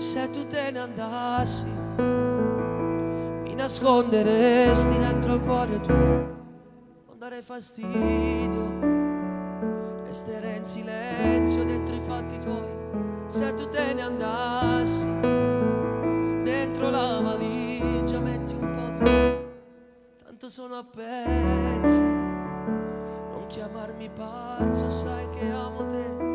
Se tu te ne andassi, mi nasconderesti dentro al cuore tuo, non darei fastidio, resterei in silenzio dentro i fatti tuoi. Se tu te ne andassi, dentro la valigia metti un po' di me, tanto sono a pezzi, non chiamarmi pazzo, sai che amo te.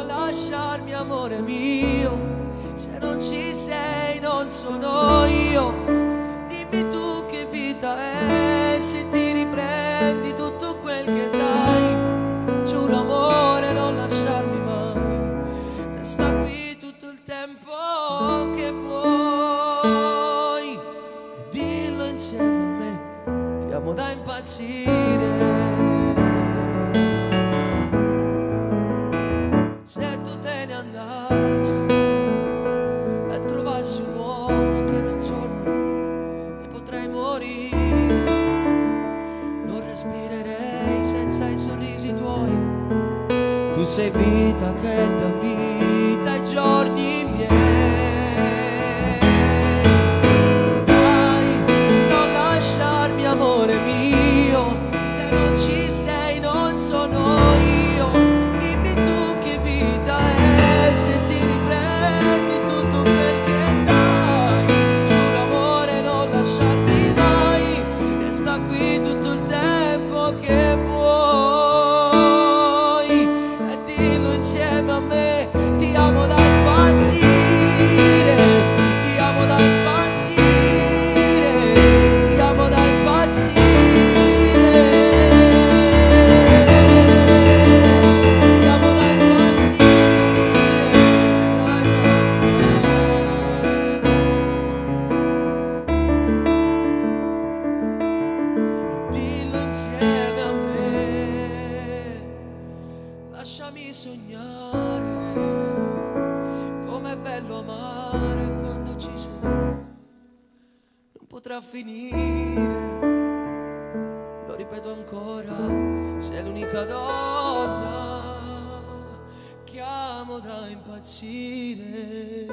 Lasciarmi, amore mio, se non ci sei non sono io. Dimmi tu che vita è, se ti riprendi tutto quel che dai. Giuro amore, non lasciarmi mai, resta qui tutto il tempo che vuoi. E dillo insieme a me, ti amo da impazzire. Se tu te ne andassi e trovassi un uomo che non sono io, e potrei morire, non respirerei senza i sorrisi tuoi. Tu sei vita che dà vita ai giorni miei. Dai, non lasciarmi, amore mio, se non ci sei non sono io. Dimmi tu che vita è, se ti riprendi tutto quel che dai. Giuro amore, non lasciarmi mai, resta qui tutto il tempo che vuoi. E dillo insieme a me, ti amo da impazzire, ti amo da impazzire, ti amo da impazzire. Insieme a me, lasciami sognare, com'è bello amare quando ci sei tu. Non potrà finire, lo ripeto ancora, sei l'unica donna che amo da impazzire.